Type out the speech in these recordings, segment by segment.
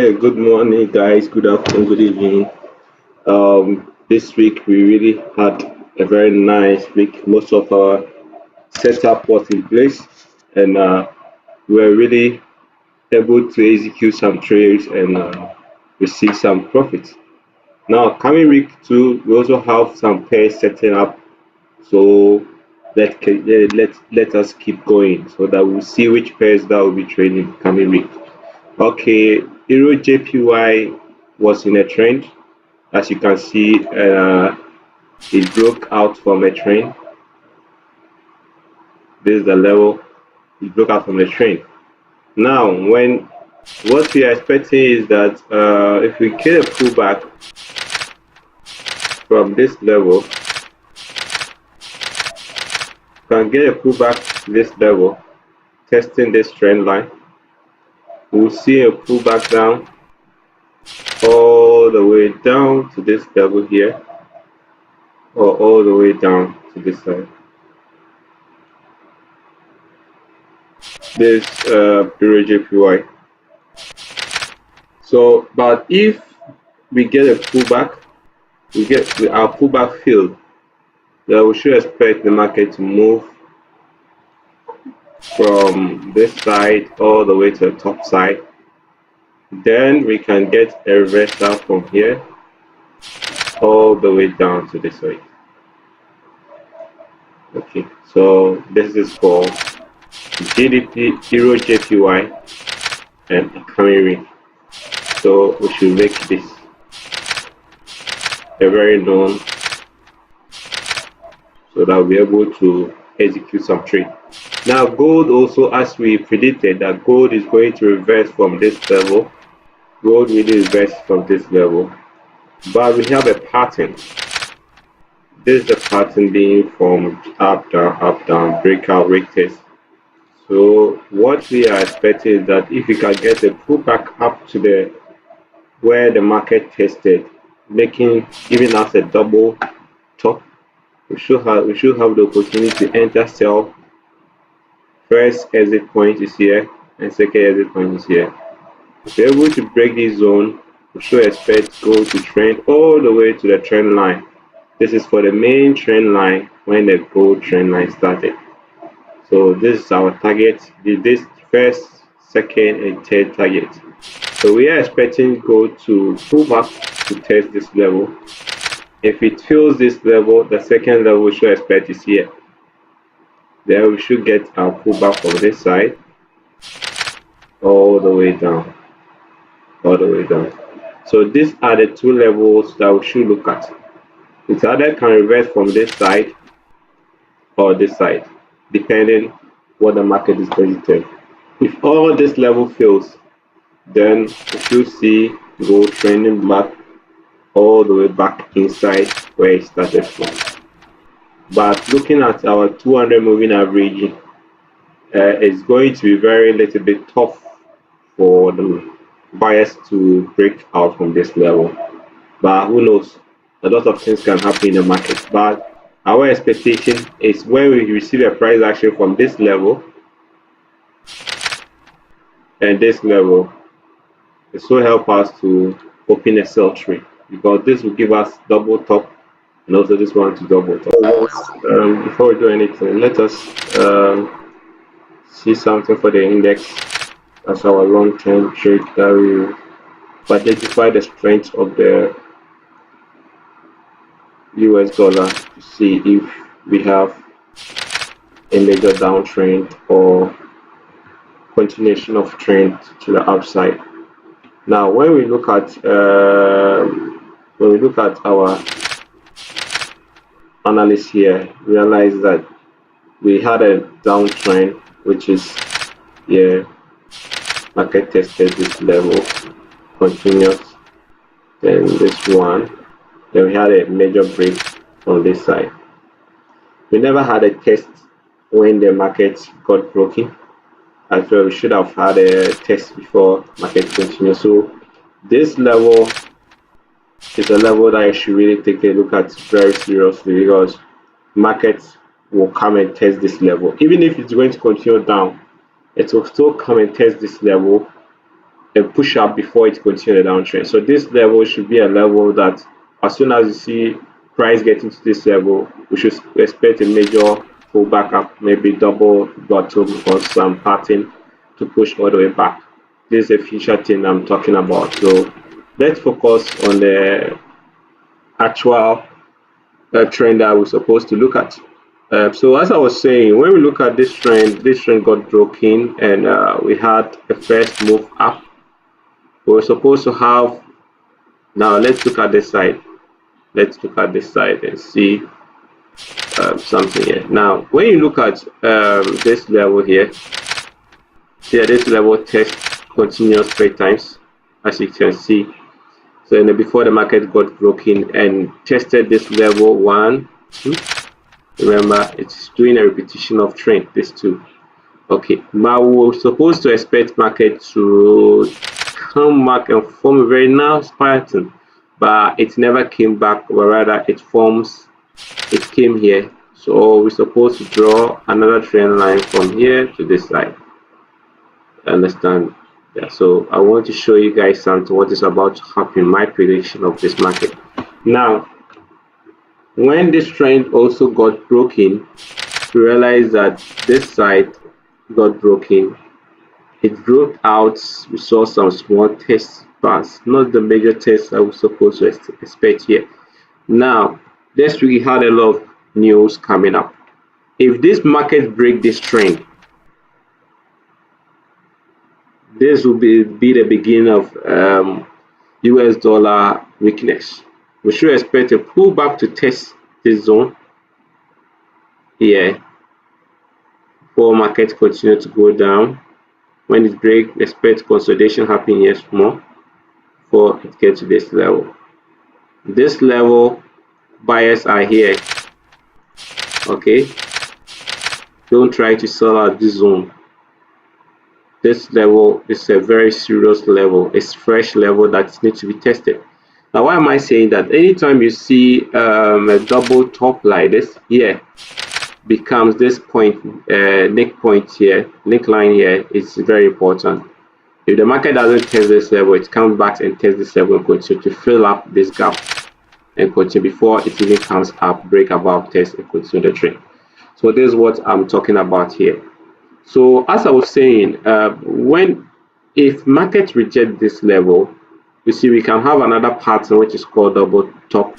Good morning, guys. Good afternoon, good evening. This week we really had a very nice week. Most of our setup was in place, and we were really able to execute some trades and receive some profits. Now, coming week two, we also have some pairs setting up, so let us keep going so that we'll see which pairs that will be trading coming week. Okay, Euro JPY was in a trend. As you can see, it broke out from a trend. This is the level it broke out from the trend. Now, when what we are expecting is that if we get a pullback from this level, can get a pullback to this level, testing this trend line, we'll see a pullback down all the way down to this level here, or all the way down to this side. This period JPY. So, but if we get a pullback, we get our pullback field, then we should expect the market to move from this side all the way to the top side. Then we can get a reversal from here all the way down to this way. Okay, so this is for GDP, Euro JPY, and coming week. So we should make this a very known so that we'll be able to execute some trade. Now gold also, as we predicted that gold is going to reverse from this level. Gold really reversed from this level. But we have a pattern. This is the pattern being formed up, down, breakout, retest. So what we are expecting is that if we can get a pullback up to the where the market tested, giving us a double top, we should have the opportunity to enter sell. First exit point is here, and second exit point is here. If we're able to break this zone, we should expect gold to trend all the way to the trend line. This is for the main trend line when the gold trend line started. So this is our target. This first, second, and third target. So we are expecting gold to pull back to test this level. If it fills this level, the second level we should expect is here. Then we should get our pullback from this side all the way down. All the way down. So these are the two levels that we should look at. It either can reverse from this side or this side, depending what the market is predicting. If all this level fails, then we should see gold trending back all the way back inside where it started from. But looking at our 200 moving average, it's going to be very little bit tough for the buyers to break out from this level. But who knows? A lot of things can happen in the market. But our expectation is when we receive a price action from this level and this level, it will help us to open a sell trade, because this will give us double top and also this one to double top. Before we do anything, let us see something for the index as our long-term trade that will identify the strength of the US dollar to see if we have a major downtrend or continuation of trend to the upside. Now, when we look at our analysis here, realize that we had a downtrend, which is here. Market tested this level, continuous, then this one, then we had a major break on this side. We never had a test when the market got broken. As well, we should have had a test before market continue. So this level is a level that I should really take a look at very seriously, because markets will come and test this level. Even if it's going to continue down, it will still come and test this level a push up before it continues the downtrend. So this level should be a level that as soon as you see price getting to this level, we should expect a major pullback up, maybe double bottom or some pattern to push all the way back. This is a future thing I'm talking about. So let's focus on the actual trend that we're supposed to look at. So as I was saying, when we look at this trend got broken and we had a first move up. We're supposed to have, now let's look at this side. Let's look at this side and see something here. Now, when you look at this level here, this level test continuous 3 times, as you can see. So before the market got broken and tested this level 1, 2. Remember, it's doing a repetition of trend, this 2. Okay, now we're supposed to expect market to come back and form a very nice pattern, but it never came back, but rather it came here. So we're supposed to draw another trend line from here to this side. Understand? Yeah, so I want to show you guys something what is about to happen, my prediction of this market. Now, when this trend also got broken, we realized that this side got broken. It broke out. We saw some small tests pass, not the major tests I was supposed to expect here. Now, this week we had a lot of news coming up. If this market break this trend, this will be the beginning of US dollar weakness. We should expect a pullback to test this zone here before market continue to go down. When it breaks, expect consolidation happening here small before it gets to this level. This level, buyers are here. Okay, don't try to sell out this zone. This level is a very serious level. It's fresh level that needs to be tested. Now, why am I saying that? Anytime you see a double top like this here, becomes this point, neckline here is very important. If the market doesn't test this level, it comes back and tests this level and continue to fill up this gap and continue before it even comes up, break above, test and continue the trend. So this is what I'm talking about here. So as I was saying, if market reject this level, you see we can have another pattern which is called double top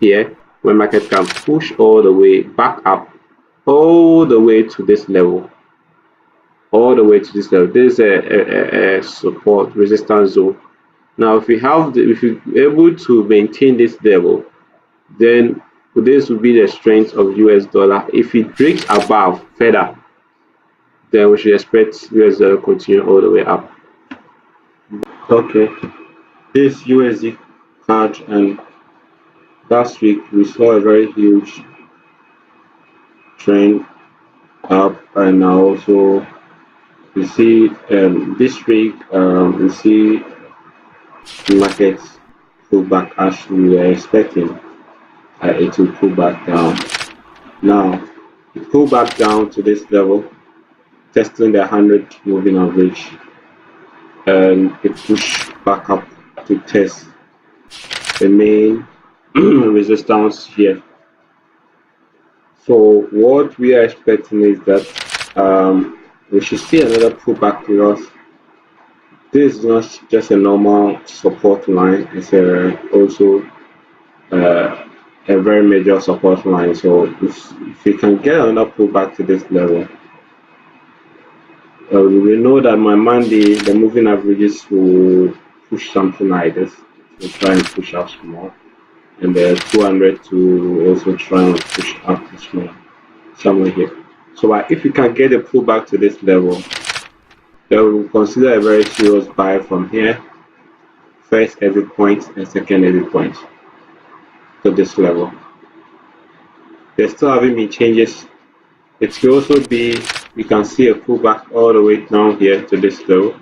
here, where market can push all the way back up, all the way to this level, This is a support resistance zone. Now, if you're able to maintain this level, then this will be the strength of US dollar. If it breaks above further, then we should expect US dollar continue all the way up. Okay, this USD card, and last week we saw a very huge trend up, and now also we see this week we see the markets pull back as we were expecting. It will pull back down. Now it pull back down to this level, testing the 100 moving average, and it push back up to test the main resistance here. So what we are expecting is that we should see another pullback, because this is not just a normal support line, it's also a very major support line. So if we can get another pullback to this level, we will know that my Monday the moving averages will push something like this. We'll try and push up small, and the 200 to also try and push up small somewhere here. So if we can get a pullback to this level, then we will consider a very serious buy from here. First every point and second every point to this level. There still haven't been changes. It could also be we can see a pullback all the way down here to this level.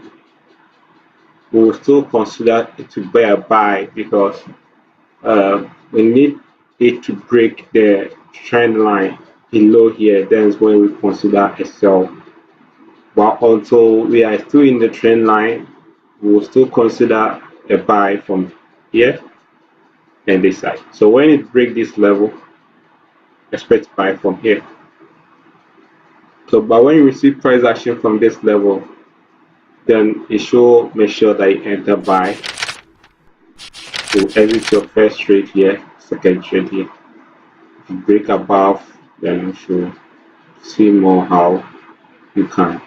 We will still consider it to be a buy, because we need it to break the trend line below here. Then is when we consider a sell. But until we are still in the trend line, we will still consider a buy from here and this side. So when it breaks this level, expect buy from here. So but when you receive price action from this level, then it should make sure that you enter buy to exit your first trade here, second trade here. If you break above, then you should see more how you can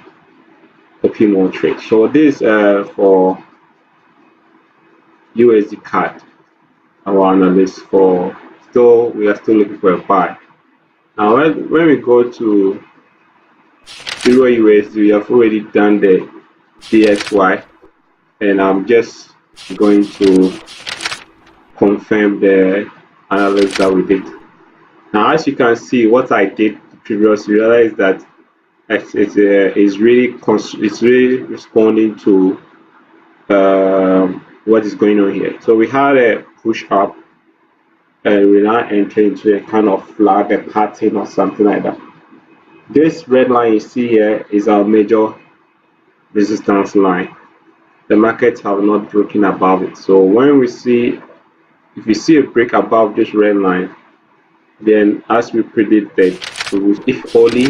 open more trade. So this for USD card, our analyst for still we are still looking for a buy. Now when we go to Euro USD, we have already done the DXY, and I'm just going to confirm the analysis that we did. Now, as you can see, what I did previously, realized that it's really responding to what is going on here. So we had a push up, and we now enter into a kind of flag, a pattern or something like that. This red line you see here is our major resistance line. The markets have not broken above it. So when we see, if you see a break above this red line, then as we predicted, if only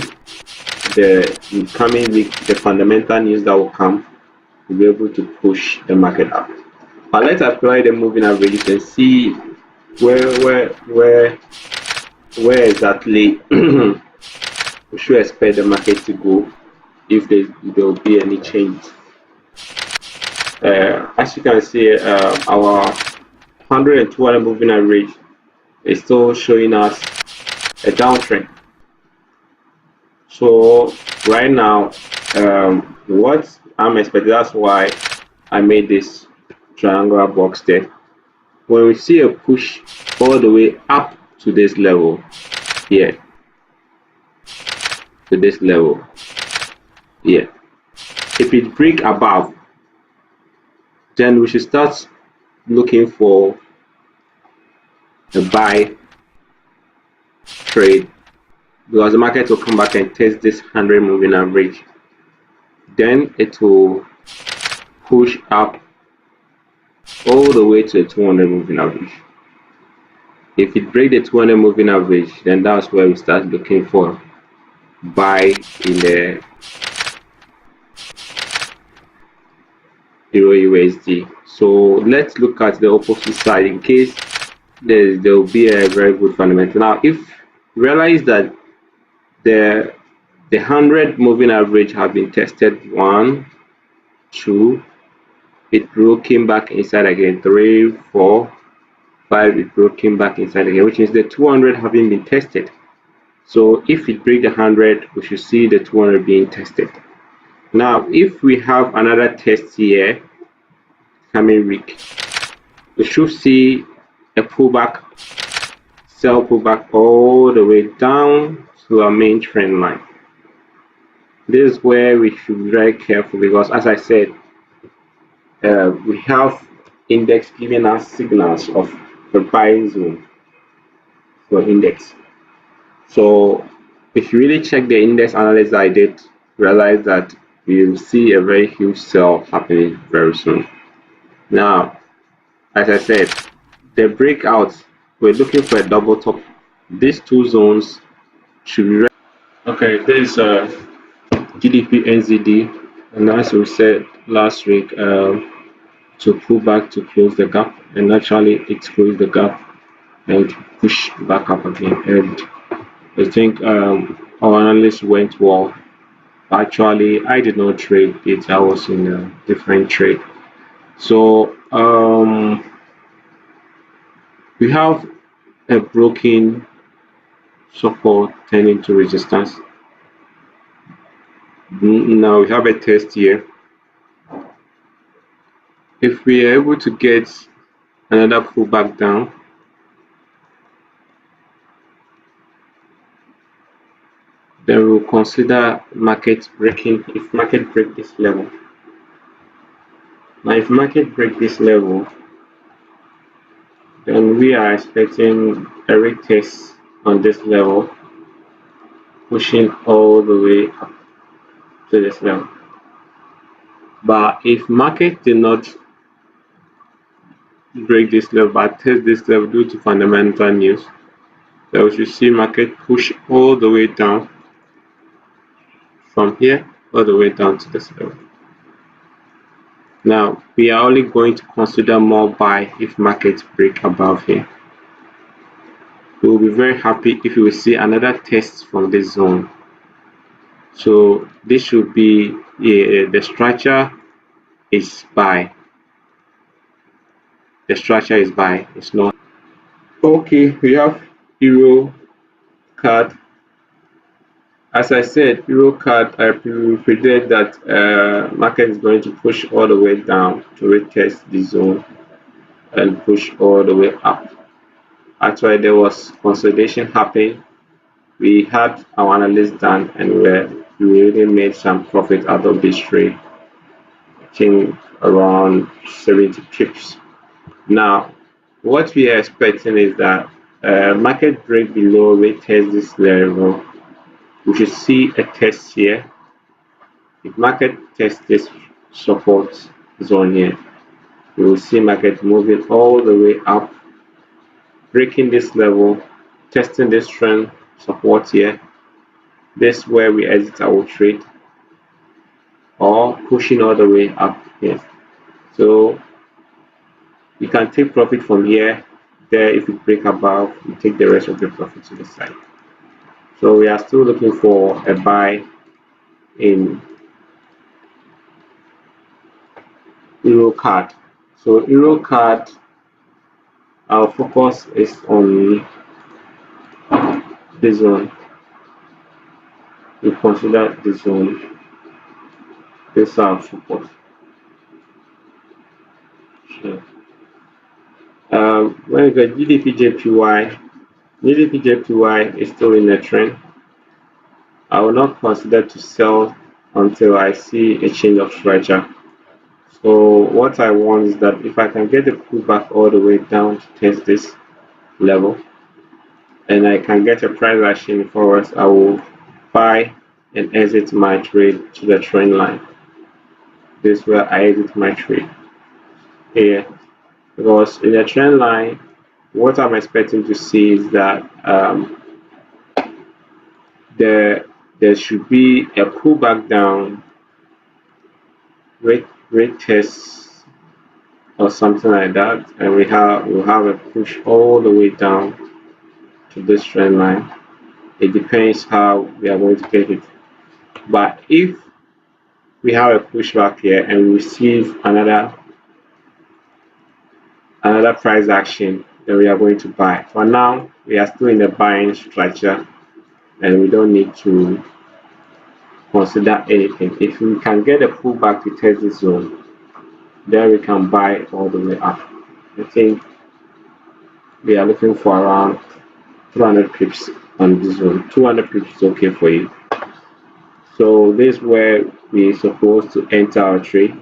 the coming week, the fundamental news that will come, we'll be able to push the market up. But let's apply the moving averages and see where exactly we should expect the market to go if there will be any change. As you can see, our 100 and 200 moving average is still showing us a downtrend. So right now, what I'm expecting, that's why I made this triangular box there. When we see a push all the way up to this level here, to this level here, if it break above, then we should start looking for a buy trade, because the market will come back and test this 100 moving average. Then it will push up all the way to the 200 moving average. If it breaks the 200 moving average, then that's where we start looking for buy in the Euro USD. So let's look at the opposite side in case there will be a very good fundamental. Now, if you realize that the 100 moving average have been tested, 1, 2, it broke, came back inside again, 3, 4, 5, it broke, came back inside again, which is the 200 having been tested. So if it breaks the 100, we should see the 200 being tested. Now, if we have another test here coming week, we should see a pullback, sell pullback all the way down to our main trend line. This is where we should be very careful, because as I said, we have index giving us signals of the buying zone for index. So if you really check the index analysis I did, realize that we will see a very huge sell happening very soon. Now, as I said, the breakouts, we're looking for a double top. These two zones should be. Okay, this is GDP NZD, and as we said last week, to pull back to close the gap, and actually it closed the gap and push back up again. And I think our analysis went well. Actually, I did not trade it. I was in a different trade. So we have a broken support turning to resistance. Now we have a test here. If we are able to get another pullback down, then we'll consider market breaking. If market break this level, now if market break this level, then we are expecting a retest on this level, pushing all the way up to this level. But if market did not break this level but test this level due to fundamental news, then we should see market push all the way down from here all the way down to this level. Now we are only going to consider more buy if markets break above here. We will be very happy if we will see another test from this zone. So this should be the structure is buy. The structure is buy. It's not. Okay, we have euro card. As I said, euro card, I predict that market is going to push all the way down to retest the zone and push all the way up. Actually, there was consolidation happening. We had our analysis done and we really made some profit out of this trade. I think around 70 pips. Now, what we are expecting is that market break below retest this level. We should see a test here. If market tests this support zone here, we will see market moving all the way up, breaking this level, testing this trend support here. This is where we exit our trade, or pushing all the way up here. So you can take profit from here. There, if you break above, you take the rest of the profit to the side. So we are still looking for a buy in euro card. So euro card, our focus is on this zone. We consider this zone. This is our focus. Sure. When we get GDP JPY is still in a trend. I will not consider to sell until I see a change of structure. So what I want is that if I can get the pullback all the way down to test this level, and I can get a price action forwards, I will buy and exit my trade to the trend line. This is where I exit my trade here, because in the trend line, what I'm expecting to see is that there should be a pullback down, rate test or something like that, and we'll have a push all the way down to this trend line. It depends how we are going to get it. But if we have a pushback here and we receive another price action, then we are going to buy. For now, we are still in the buying structure and we don't need to consider anything. If we can get a pullback to test this zone, then we can buy all the way up. I think we are looking for around 200 pips on this zone. 200 pips is okay for you. So this is where we're supposed to enter our trade.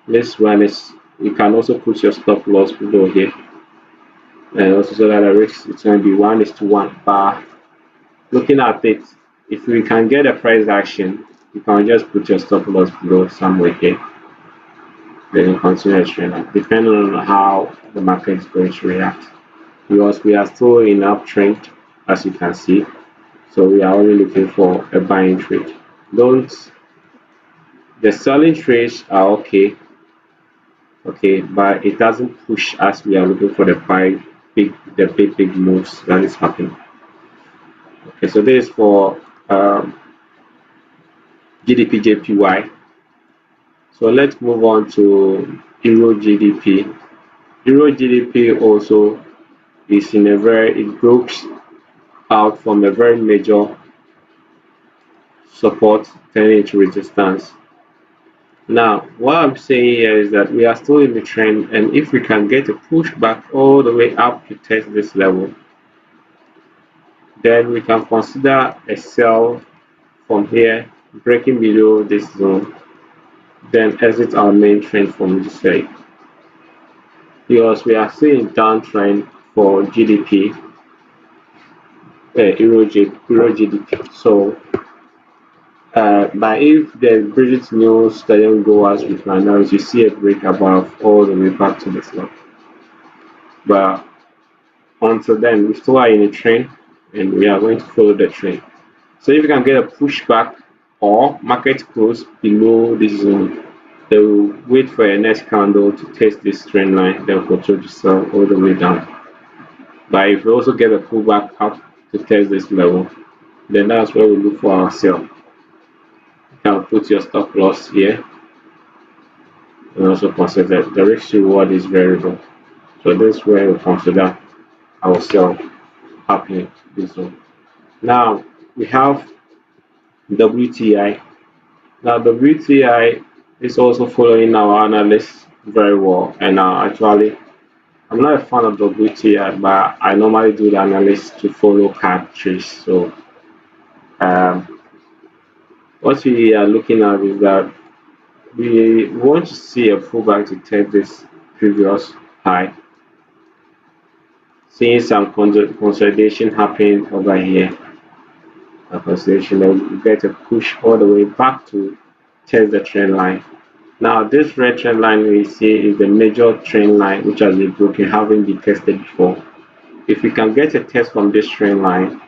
This one is, you can also put your stop loss below here, and also so that the risk is going to be 1:1. But looking at it, if we can get a price action, you can just put your stop loss below somewhere here. Then you continue to trade, depending on how the market is going to react. Because we are still in uptrend, as you can see, so we are only looking for a buying trade. The selling trades are okay, but it doesn't push as we are looking for the big moves that is happening. Okay, so this is for GDP JPY. So let's move on to Euro GDP. Euro GDP also is it broke out from a very major support turning into resistance. Now, what I'm saying here is that we are still in the trend, and if we can get a pushback all the way up to test this level, then we can consider a sell from here, breaking below this zone, then exit our main trend from this side. Because we are seeing downtrend for GDP, Euro GDP. So But if the British news doesn't go as we plan now, you see a break above all the way back to the slot. But until then, we still are in a trend and we are going to follow the trend. So if you can get a pushback or market close below this zone, they will wait for a next candle to test this trend line, then continue to sell all the way down. But if you also get a pullback up to test this level, then that's where we look for our sell. You can put your stop loss here and also consider the risk reward is variable. So this is where we consider our sell happening this zone. Now we have WTI. Now WTI is also following our analysis very well, and actually I'm not a fan of WTI, but I normally do the analysis to follow card trees. So um, what we are looking at is that we want to see a pullback to take this previous high, seeing some consolidation happening over here. A consolidation, then we get a push all the way back to test the trend line. Now this red trend line we see is the major trend line which has been broken, having been tested before. If we can get a test from this trend line,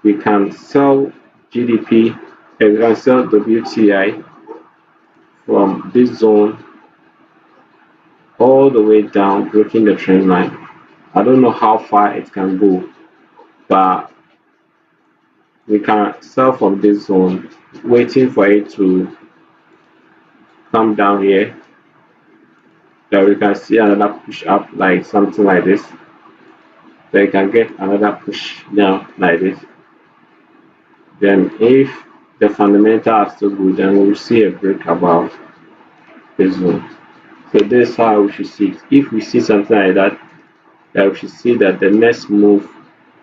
we can sell GDP and we can sell WTI from this zone all the way down, breaking the trend line. I don't know how far it can go, but we can sell from this zone, waiting for it to come down here. Then we can see another push up like something like this. Then you can get another push down like this. Then if the fundamentals are still good, then we'll see a break above this zone. So this is how we should see it. If we see something like that, then we should see that the next move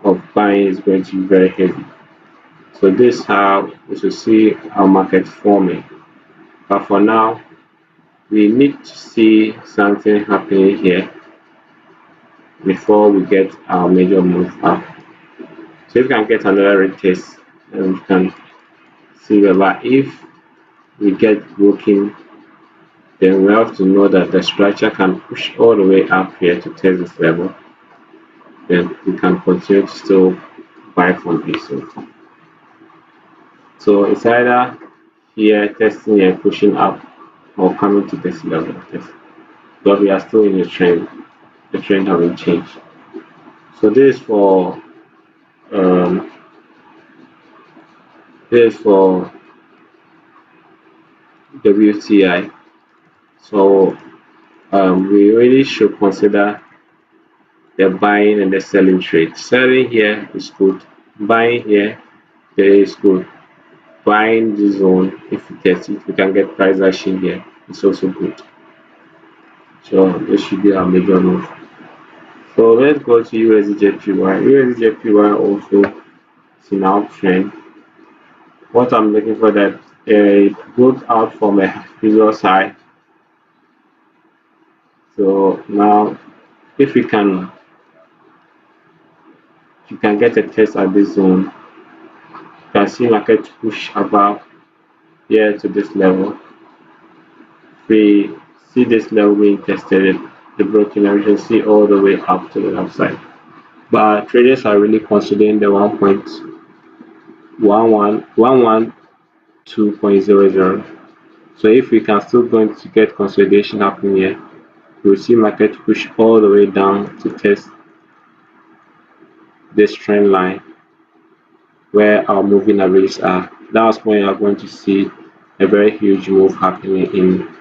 of buying is going to be very heavy. So this is how we should see our market forming. But for now, we need to see something happening here before we get our major move up. So if we can get another retest, then we can see whether if we get broken, then we have to know that the structure can push all the way up here to test this level. Then we can continue to still buy from this. So it's either here testing and pushing up or coming to this level of test. But we are still in a trend. The trend hasn't changed. So um, this is for WTI. So we really should consider the buying and the selling trade. Selling here is good. Buying here is good. Buying the zone, if we test it, we can get price action here. It's also good. So this should be our major move. So let's go to USDJPY. USDJPY also is in uptrend. What I'm looking for that it broke out from a previous high. So now if we can get a test at this zone, you can see market push above here to this level. If we see this level being tested, the broken we can see all the way up to the upside. But traders are really considering the 1.112.00. So if we can still going to get consolidation happening here, we'll see market push all the way down to test this trend line where our moving averages are. That's when you are going to see a very huge move happening in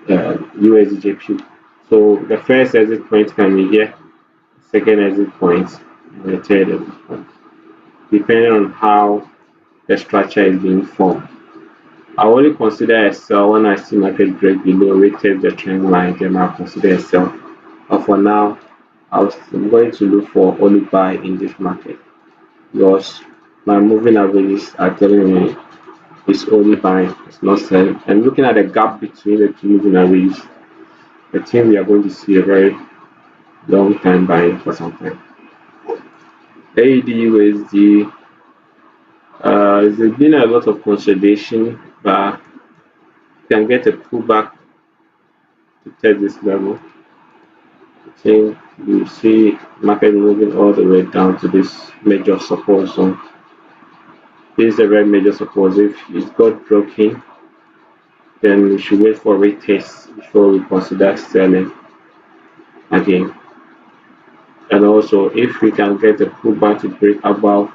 USDJP. So the first exit point can be here, second exit point, and the third exit point, depending on how the structure is being formed. I only consider a sell when I see market break below, retest the trend line, then I'll consider a sell. But for now, I'm going to look for only buy in this market because my moving averages are telling me it's only buying, it's not selling. And looking at the gap between the two moving averages, I think we are going to see a very long time buying for some time. AUD USD There's been a lot of consolidation, but you can get a pullback to test this level. I think you see market moving all the way down to this major support zone. This is a very major support. If it got broken, then we should wait for retest before we consider selling again. And also, if we can get a pullback to break above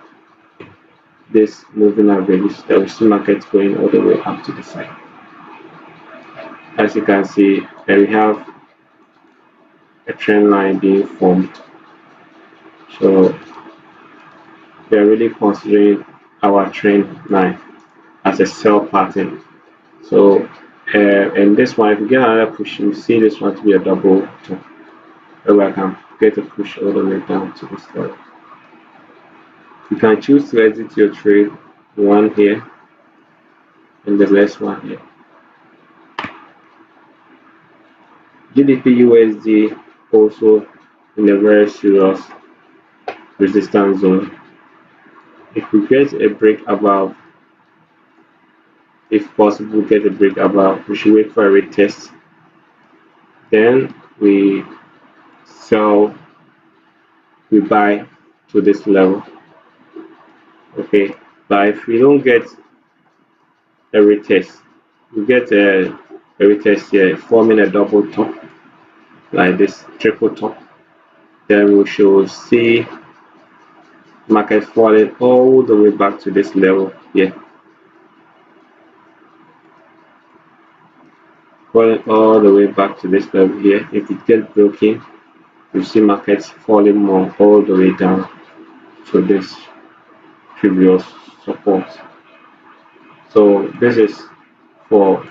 this moving average, then we see markets going all the way up to the side. As you can see, we have a trend line being formed. So we are really considering our trend line as a sell pattern. So and this one, if we get another push, you see this one to be a double top, where I can get a push all the way down to this level. You can choose to exit your trade, one here and the last one here. GDP USD also in a very serious resistance zone. If we get a break above, if possible, get a break above, we should wait for a retest. Then we sell, we buy to this level. Okay, but if we don't get a retest, we get a retest here forming a double top like this, triple top, then we should see market falling all the way back to this level here, falling all the way back to this level here. If it gets broken, you see markets falling more all the way down to this previous support. So this is for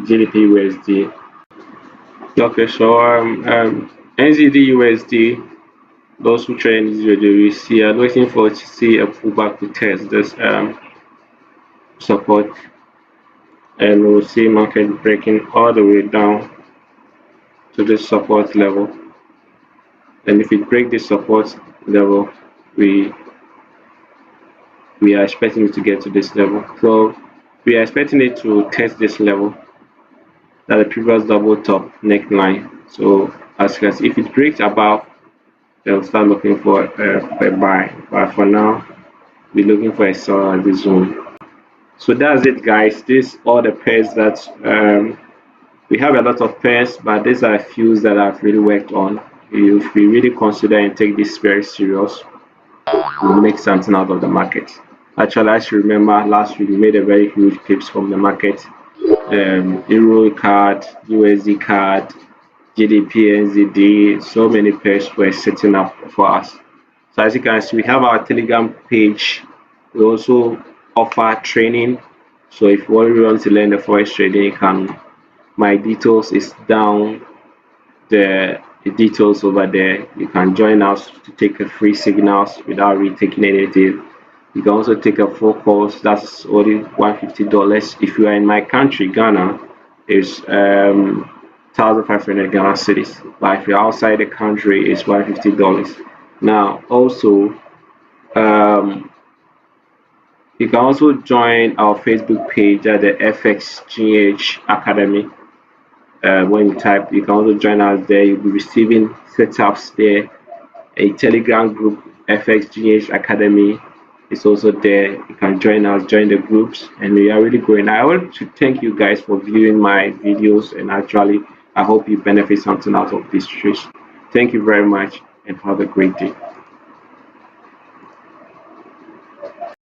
GDP USD. Okay, so NZD USD, those who trade NZD USD are looking for to see a pullback to test this support, and we'll see market breaking all the way down to this support level. And if it breaks this support level, we are expecting it to get to this level. So we are expecting it to test this level, that the previous double top neckline. So as if it breaks above, they'll start looking for a buy. But for now, we're looking for a sell at this zone. So that's it, guys. This all the pairs that we have a lot of pairs, but these are a few that I've really worked on. If we really consider and take this very serious, we'll make something out of the market. Actually, as you remember, last week we made a very huge pips from the market. Euro card, USD card, GDP, NZD, so many pairs were setting up for us. So as you can see, we have our Telegram page. We also offer training. So if you really want to learn the forex trading, you can. My details is down the details over there. You can join us to take a free signals without really taking anything. You can also take a full course. That's only $150. If you are in my country, Ghana, it's 1,500 Ghana cedis. But if you're outside the country, it's $150. Now, also, you can also join our Facebook page at the FXGH Academy. When you type, you can also join us there. You'll be receiving setups there. A Telegram group, FXGH Academy, is also there. You can join us, join the groups, and we are really growing. I want to thank you guys for viewing my videos, and actually, I hope you benefit something out of this trade. Thank you very much, and have a great day.